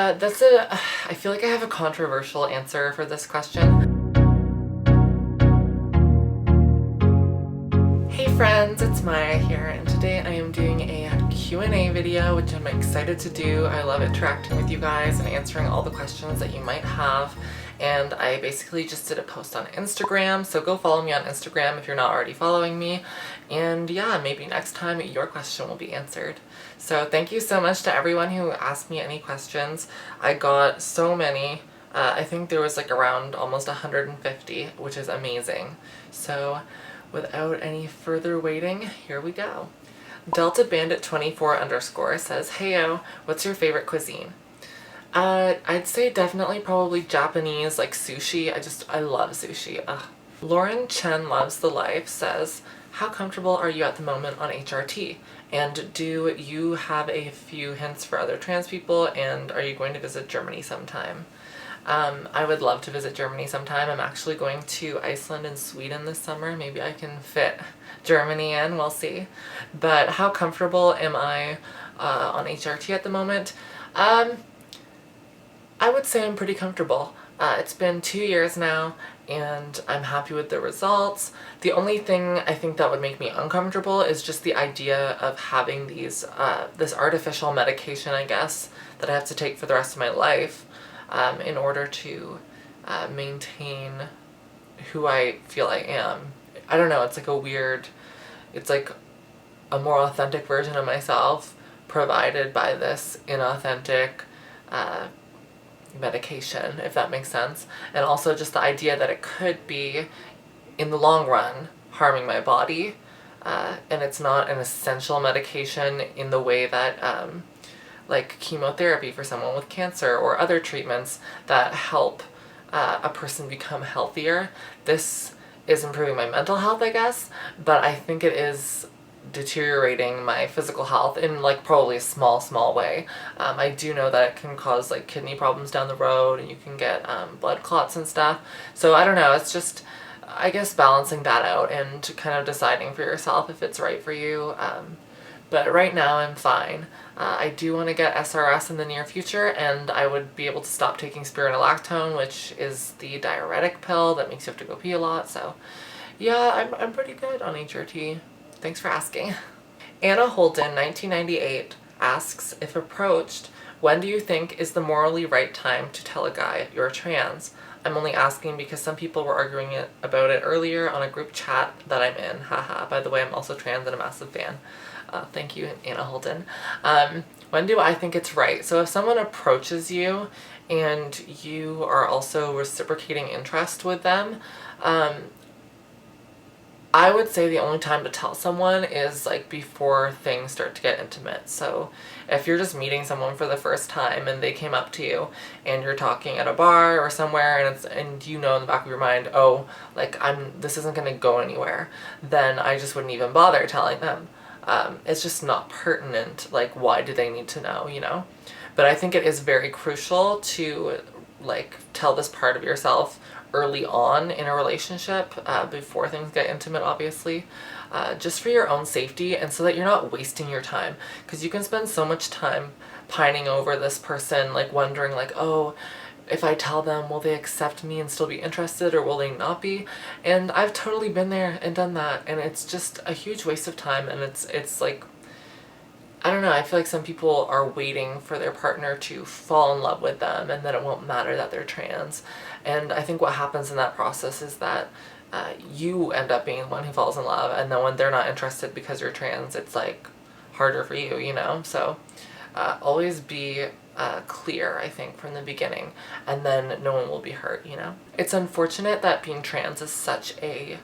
I feel like I have a controversial answer for this question. Hey friends, it's Maya here, and today I am doing a Q&A video, which I'm excited to do. I love interacting with you guys and answering all the questions that you might have. And I basically just did a post on Instagram, so go follow me on Instagram if you're not already following me. And yeah, maybe next time your question will be answered. So thank you so much to everyone who asked me any questions. I got so many. I think there was like around almost 150, which is amazing. So without any further waiting, here we go. Delta Bandit 24 _ says, "Heyo, what's your favorite cuisine?" I'd say definitely probably Japanese, like sushi. I love sushi. Ugh. Lauren Chen Loves the Life says, "How comfortable are you at the moment on HRT? And do you have a few hints for other trans people? And are you going to visit Germany sometime?" I would love to visit Germany sometime. I'm actually going to Iceland and Sweden this summer. Maybe I can fit Germany in, we'll see. But how comfortable am I on HRT at the moment? I would say I'm pretty comfortable. It's been 2 years now, and I'm happy with the results. The only thing I think that would make me uncomfortable is just the idea of having this artificial medication, I guess, that I have to take for the rest of my life in order to maintain who I feel I am. I don't know, it's like a more authentic version of myself provided by this inauthentic medication, if that makes sense. And also just the idea that it could be, in the long run, harming my body. And it's not an essential medication in the way that like chemotherapy for someone with cancer or other treatments that help a person become healthier. This is improving my mental health, I guess, but I think it is deteriorating my physical health in like probably a small way. I do know that it can cause like kidney problems down the road, and you can get blood clots and stuff. So I don't know, it's just, I guess, balancing that out and kind of deciding for yourself if it's right for you. But right now I'm fine. I do want to get SRS in the near future, and I would be able to stop taking spironolactone, which is the diuretic pill that makes you have to go pee a lot. So yeah, I'm pretty good on HRT. Thanks for asking. Anna Holden, 1998, asks, "If approached, when do you think is the morally right time to tell a guy you're trans? I'm only asking because some people were arguing about it earlier on a group chat that I'm in. Haha. By the way, I'm also trans and a massive fan." Thank you, Anna Holden. When do I think it's right? So if someone approaches you and you are also reciprocating interest with them, I would say the only time to tell someone is like before things start to get intimate. So if you're just meeting someone for the first time and they came up to you and you're talking at a bar or somewhere, and you know in the back of your mind, oh, like this isn't gonna go anywhere, then I just wouldn't even bother telling them. It's just not pertinent. Like, why do they need to know, you know? But I think it is very crucial to like tell this part of yourself early on in a relationship, before things get intimate, obviously, just for your own safety and so that you're not wasting your time. Because you can spend so much time pining over this person, like wondering like, oh, if I tell them, will they accept me and still be interested, or will they not be? And I've totally been there and done that, and it's just a huge waste of time. And it's like, I don't know, I feel like some people are waiting for their partner to fall in love with them, and then it won't matter that they're trans. And I think what happens in that process is that you end up being the one who falls in love, and then when they're not interested because you're trans, it's like harder for you, you know? So always be clear, I think, from the beginning, and then no one will be hurt, you know? It's unfortunate that being trans is such a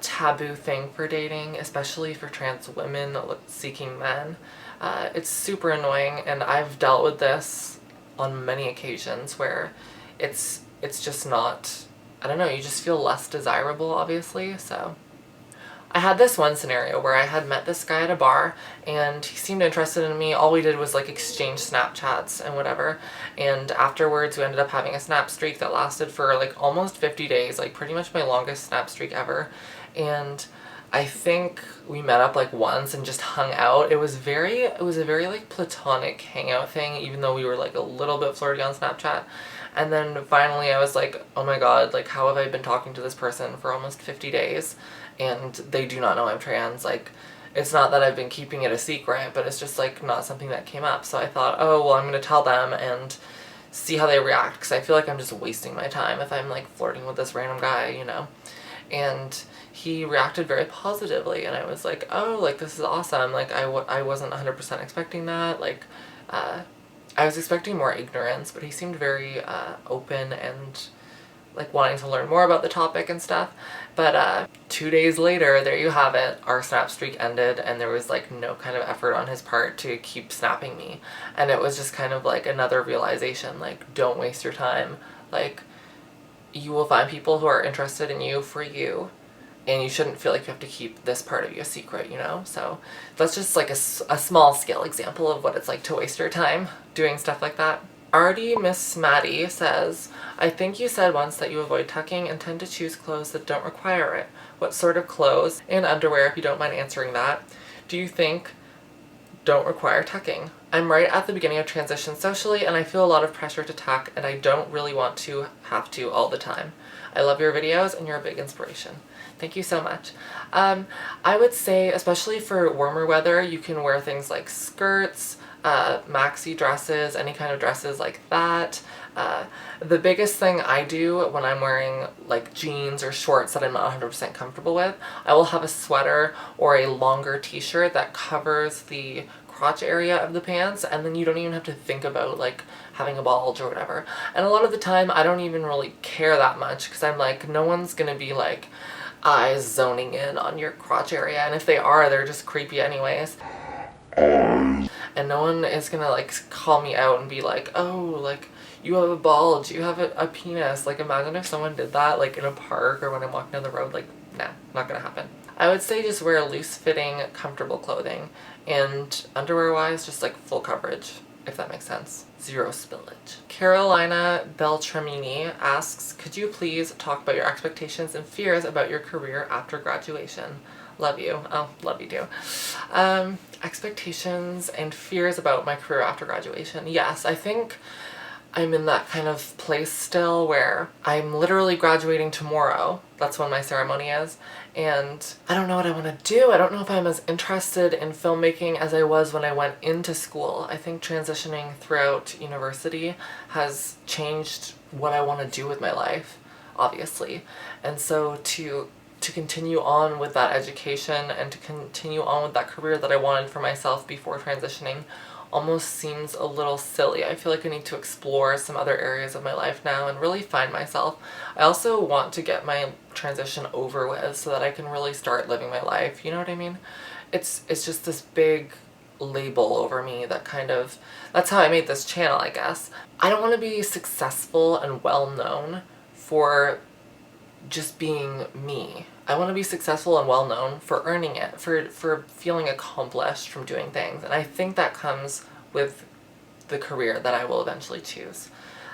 taboo thing for dating, especially for trans women seeking men. It's super annoying, and I've dealt with this on many occasions where it's just not, I don't know, you just feel less desirable, obviously. So I had this one scenario where I had met this guy at a bar, and he seemed interested in me. All we did was like exchange Snapchats and whatever, and afterwards we ended up having a snap streak that lasted for like almost 50 days, like pretty much my longest snap streak ever. And I think we met up like once and just hung out. It was a very like platonic hangout thing, even though we were like a little bit flirty on Snapchat. And then finally I was like, oh my god, like how have I been talking to this person for almost 50 days and they do not know I'm trans? Like, it's not that I've been keeping it a secret, but it's just like not something that came up. So I thought, oh well, I'm gonna tell them and see how they react, because I feel like I'm just wasting my time if I'm like flirting with this random guy, you know. And he reacted very positively, and I was like, oh, like this is awesome. Like I wasn't 100% expecting that. Like I was expecting more ignorance, but he seemed very open and like wanting to learn more about the topic and stuff. But 2 days later, there you have it, our snap streak ended, and there was like no kind of effort on his part to keep snapping me. And it was just kind of like another realization, like, don't waste your time. Like, you will find people who are interested in you for you, and you shouldn't feel like you have to keep this part of you a secret, you know? So that's just like a small scale example of what it's like to waste your time doing stuff like that. Artie Miss Maddie says, I think you said once that you avoid tucking and tend to choose clothes that don't require it. What sort of clothes and underwear, if you don't mind answering that, do you think don't require tucking? I'm right at the beginning of transition socially, and I feel a lot of pressure to tuck, and I don't really want to have to all the time. I love your videos, and you're a big inspiration. Thank you so much. I would say, especially for warmer weather, you can wear things like skirts, maxi dresses, any kind of dresses like that. The biggest thing I do when I'm wearing like jeans or shorts that I'm not 100% comfortable with, I will have a sweater or a longer t-shirt that covers the crotch area of the pants, and then you don't even have to think about like having a bulge or whatever. And a lot of the time I don't even really care that much, because I'm like, no one's gonna be like eyes zoning in on your crotch area, and if they are, they're just creepy anyways. And no one is gonna like call me out and be like, oh, like you have a bulge, you have a penis. Like, imagine if someone did that like in a park or when I'm walking down the road. Like, no, not gonna happen. I would say just wear loose fitting, comfortable clothing, and underwear wise, just like full coverage, if that makes sense. Zero spillage. Carolina Beltramini asks, could you please talk about your expectations and fears about your career after graduation? Love you. Oh, love you too. Expectations and fears about my career after graduation. Yes, I think I'm in that kind of place still where I'm literally graduating tomorrow. That's when my ceremony is. And I don't know what I want to do. I don't know if I'm as interested in filmmaking as I was when I went into school. I think transitioning throughout university has changed what I want to do with my life, obviously. And so to continue on with that education and to continue on with that career that I wanted for myself before transitioning almost seems a little silly. I feel like I need to explore some other areas of my life now and really find myself. I also want to get my transition over with so that I can really start living my life, you know what I mean? It's just this big label over me that kind of, that's how I made this channel, I guess. I don't want to be successful and well known for just being me. I want to be successful and well known for earning it, for feeling accomplished from doing things. And I think that comes with the career that I will eventually choose.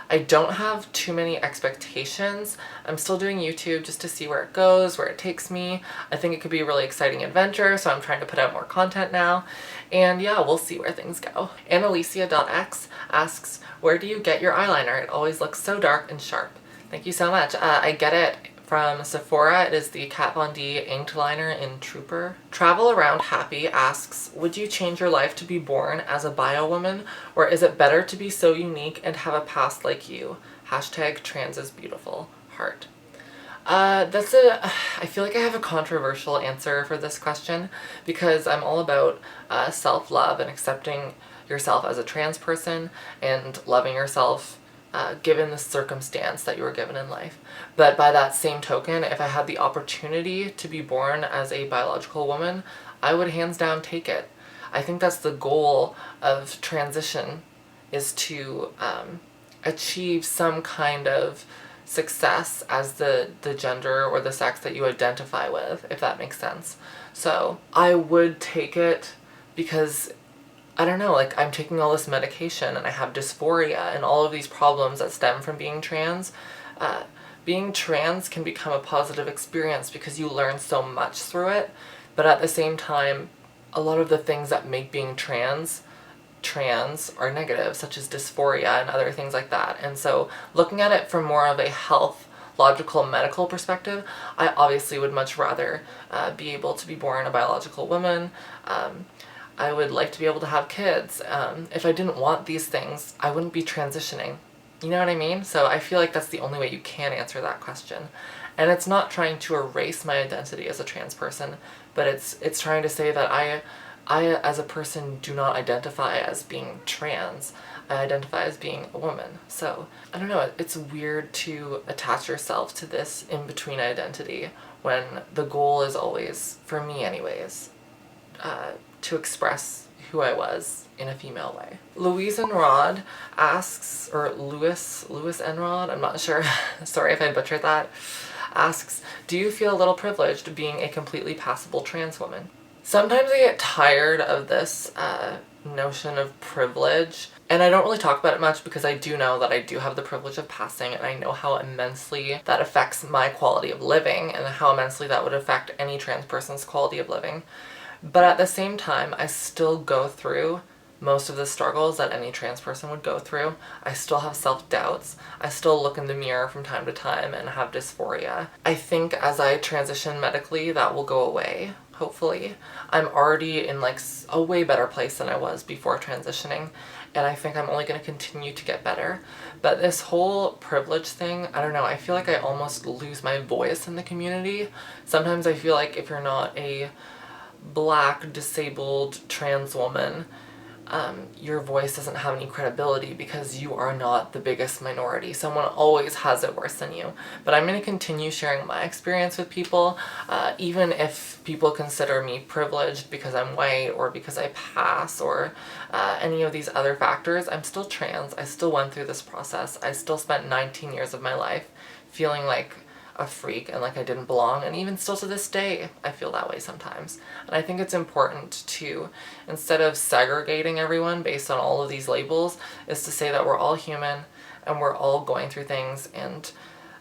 I don't have too many expectations. I'm still doing YouTube just to see where it goes, where it takes me. I think it could be a really exciting adventure, so I'm trying to put out more content now. And yeah, we'll see where things go. Annalicia.x asks, where do you get your eyeliner? It always looks so dark and sharp. Thank you so much. I get it from Sephora. It is the Kat Von D inked liner in Trooper. Travel Around Happy asks, would you change your life to be born as a bio woman, or is it better to be so unique and have a past like you? Hashtag trans is beautiful. Heart. I feel like I have a controversial answer for this question, because I'm all about self-love and accepting yourself as a trans person and loving yourself given the circumstance that you were given in life. But by that same token, if I had the opportunity to be born as a biological woman, I would hands down take it. I think that's the goal of transition, is to achieve some kind of success as the gender or the sex that you identify with, if that makes sense. So I would take it because, I don't know, like, I'm taking all this medication and I have dysphoria and all of these problems that stem from being trans. being trans can become a positive experience because you learn so much through it, but at the same time, a lot of the things that make being trans are negative, such as dysphoria and other things like that. And so looking at it from more of a health, logical, medical perspective, I obviously would much rather be able to be born a biological woman. I would like to be able to have kids. If I didn't want these things, I wouldn't be transitioning. You know what I mean? So I feel like that's the only way you can answer that question. And it's not trying to erase my identity as a trans person, but it's trying to say that I as a person do not identify as being trans. I identify as being a woman. So I don't know, it's weird to attach yourself to this in-between identity when the goal is always, for me anyways, to express who I was in a female way. Louise Enrod asks, or Lewis Enrod, I'm not sure, sorry if I butchered that, asks, do you feel a little privileged being a completely passable trans woman? Sometimes I get tired of this notion of privilege, and I don't really talk about it much because I do know that I do have the privilege of passing, and I know how immensely that affects my quality of living and how immensely that would affect any trans person's quality of living. But at the same time, I still go through most of the struggles that any trans person would go through. I still have self-doubts. I still look in the mirror from time to time and have dysphoria. I think as I transition medically, that will go away, hopefully. I'm already in like a way better place than I was before transitioning, and I think I'm only going to continue to get better. But this whole privilege thing, I don't know, I feel like I almost lose my voice in the community. Sometimes I feel like if you're not a Black, disabled, trans woman, your voice doesn't have any credibility because you are not the biggest minority. Someone always has it worse than you. But I'm going to continue sharing my experience with people, even if people consider me privileged because I'm white or because I pass or any of these other factors. I'm still trans. I still went through this process. I still spent 19 years of my life feeling like a freak and like I didn't belong, and even still to this day I feel that way sometimes. And I think it's important to, instead of segregating everyone based on all of these labels, is to say that we're all human and we're all going through things. And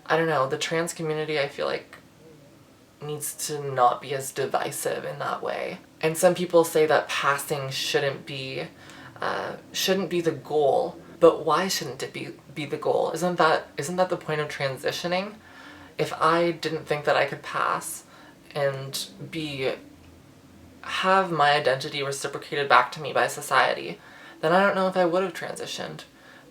I don't know, the trans community I feel like needs to not be as divisive in that way. And some people say that passing shouldn't be the goal, but why shouldn't it be the goal? Isn't that the point of transitioning? If I didn't think that I could pass and have my identity reciprocated back to me by society, then I don't know if I would have transitioned,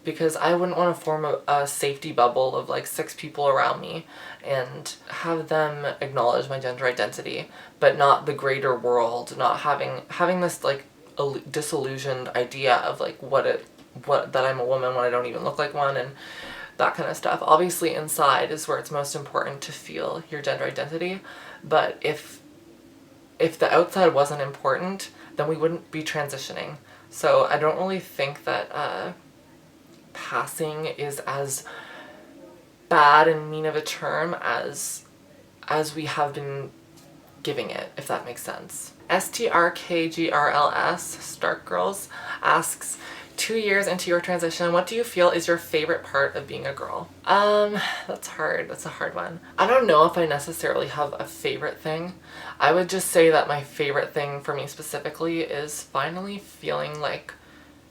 because I wouldn't want to form a safety bubble of like 6 people around me and have them acknowledge my gender identity, but not the greater world, not having this like a disillusioned idea of like that I'm a woman when I don't even look like one, and that kind of stuff. Obviously inside is where it's most important to feel your gender identity, but if the outside wasn't important, then we wouldn't be transitioning. So I don't really think that passing is as bad and mean of a term as we have been giving it, if that makes sense. STRKGRLS, Stark Girls, asks, 2 years into your transition, what do you feel is your favorite part of being a girl? That's hard. That's a hard one. I don't know if I necessarily have a favorite thing. I would just say that my favorite thing for me specifically is finally feeling like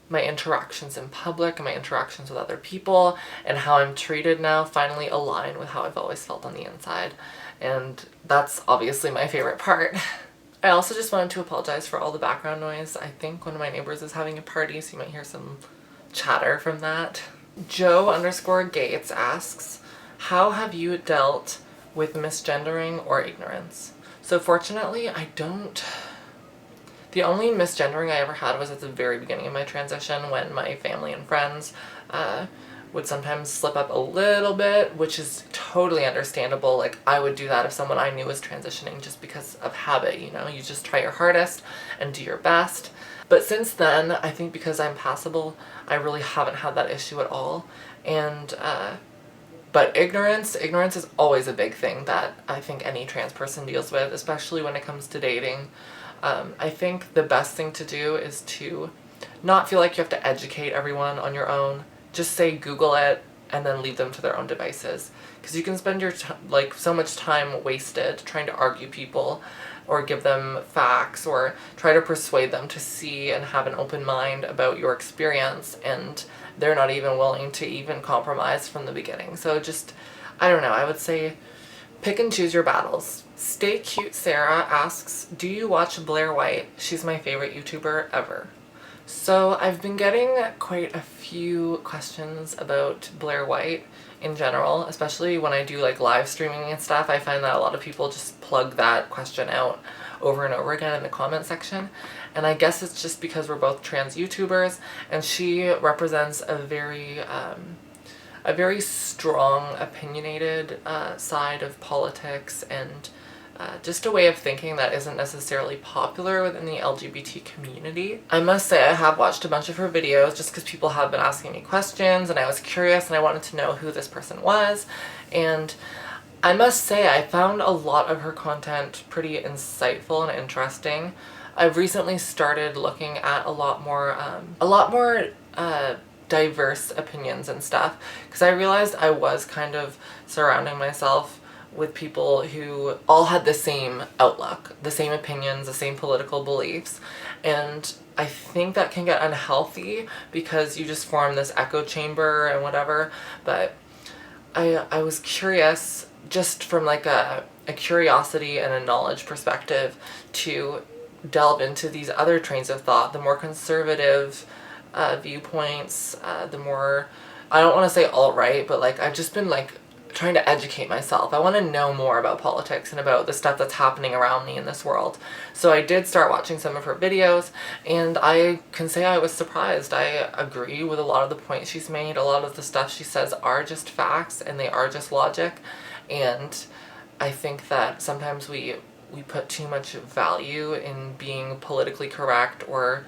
my interactions in public and my interactions with other people and how I'm treated now finally align with how I've always felt on the inside. And that's obviously my favorite part. I also just wanted to apologize for all the background noise. I think one of my neighbors is having a party, so you might hear some chatter from that. Joe_Gates asks, how have you dealt with misgendering or ignorance? So fortunately, I don't. The only misgendering I ever had was at the very beginning of my transition, when my family and friends would sometimes slip up a little bit, which is totally understandable. Like, I would do that if someone I knew was transitioning just because of habit, you know? You just try your hardest and do your best. But since then, I think because I'm passable, I really haven't had that issue at all. And, but ignorance is always a big thing that I think any trans person deals with, especially when it comes to dating. I think the best thing to do is to not feel like you have to educate everyone on your own. Just say Google it and then leave them to their own devices. Because you can spend your like so much time wasted trying to argue people or give them facts or try to persuade them to see and have an open mind about your experience, and they're not even willing to even compromise from the beginning. So just, I don't know, I would say pick and choose your battles. Stay Cute Sarah asks, do you watch Blair White? She's my favorite YouTuber ever. So I've been getting quite a few questions about Blair White in general, especially when I do like live streaming and stuff. I find that a lot of people just plug that question out over and over again in the comment section. And I guess it's just because we're both trans YouTubers, and she represents a very strong, opinionated side of politics, and just a way of thinking that isn't necessarily popular within the LGBT community. I must say I have watched a bunch of her videos just because people have been asking me questions, and I was curious and I wanted to know who this person was. And I must say I found a lot of her content pretty insightful and interesting. I've recently started looking at a lot more diverse opinions and stuff, because I realized I was kind of surrounding myself with people who all had the same outlook, the same opinions, the same political beliefs, and I think that can get unhealthy because you just form this echo chamber and whatever. But I was curious, just from like a curiosity and a knowledge perspective, to delve into these other trains of thought, the more conservative viewpoints, the more, I don't want to say alt-right, but like I've just been like trying to educate myself. I want to know more about politics and about the stuff that's happening around me in this world. So I did start watching some of her videos, and I can say I was surprised. I agree with a lot of the points she's made. A lot of the stuff she says are just facts and they are just logic, and I think that sometimes we put too much value in being politically correct or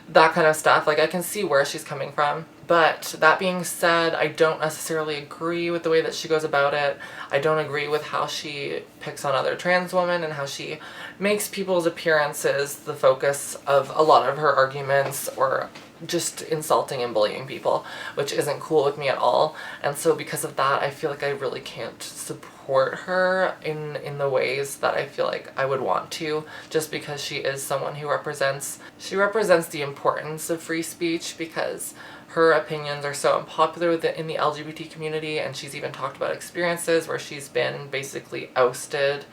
that kind of stuff. Like, I can see where she's coming from. But that being said, I don't necessarily agree with the way that she goes about it. I don't agree with how she picks on other trans women and how she makes people's appearances the focus of a lot of her arguments, or just insulting and bullying people, which isn't cool with me at all. And so because of that, I feel like I really can't support her in the ways that I feel like I would want to, just because she is someone who represents the importance of free speech, because her opinions are so unpopular in the LGBT community, and she's even talked about experiences where she's been basically ousted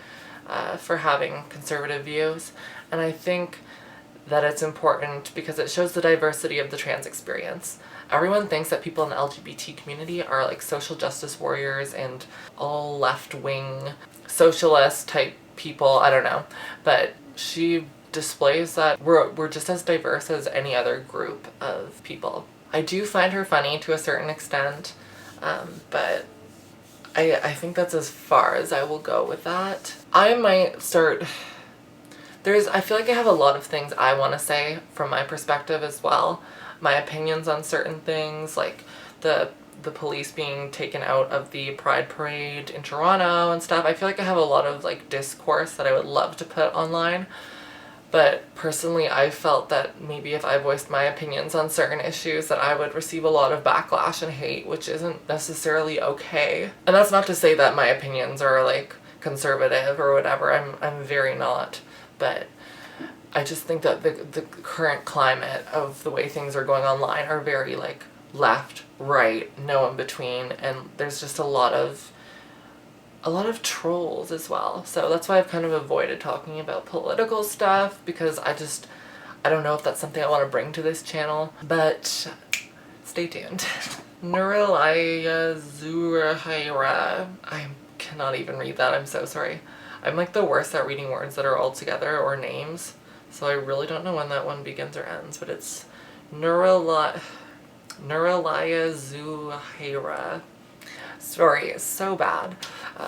for having conservative views. And I think that it's important because it shows the diversity of the trans experience. Everyone thinks that people in the LGBT community are like social justice warriors and all left-wing socialist type people, I don't know. But she displays that we're just as diverse as any other group of people. I do find her funny to a certain extent, but I think that's as far as I will go with that. I might start... I feel like I have a lot of things I want to say from my perspective as well. My opinions on certain things, like the police being taken out of the Pride Parade in Toronto and stuff. I feel like I have a lot of like discourse that I would love to put online. But personally, I felt that maybe if I voiced my opinions on certain issues that I would receive a lot of backlash and hate, which isn't necessarily okay. And that's not to say that my opinions are like conservative or whatever. I'm very not. But I just think that the current climate of the way things are going online are very like left, right, no in between, and there's just a lot of trolls as well. So that's why I've kind of avoided talking about political stuff, because I don't know if that's something I want to bring to this channel, but stay tuned. Nuralaya Zurahaira. I cannot even read that, I'm so sorry. I'm like the worst at reading words that are all together or names, so I really don't know when that one begins or ends, but it's Nuralaya Zuhaira. Sorry, it's so bad.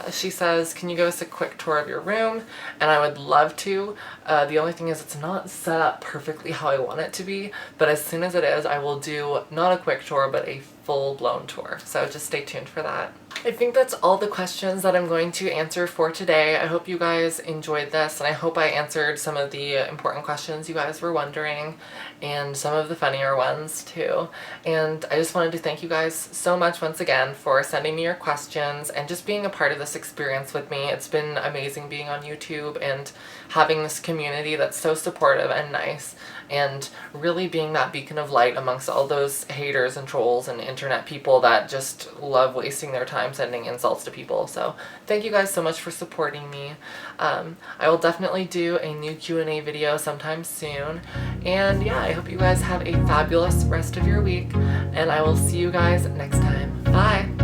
She says, can you give us a quick tour of your room? And I would love to. The only thing is it's not set up perfectly how I want it to be, but as soon as it is, I will do not a quick tour, but a full-blown tour. So just stay tuned for that. I think that's all the questions that I'm going to answer for today. I hope you guys enjoyed this, and I hope I answered some of the important questions you guys were wondering, and some of the funnier ones too. And I just wanted to thank you guys so much once again for sending me your questions and just being a part of this experience with me. It's been amazing being on YouTube and having this community that's so supportive and nice, and really being that beacon of light amongst all those haters and trolls and internet people that just love wasting their time sending insults to people. So thank you guys so much for supporting me. I will definitely do a new Q&A video sometime soon. And yeah, I hope you guys have a fabulous rest of your week, and I will see you guys next time. Bye!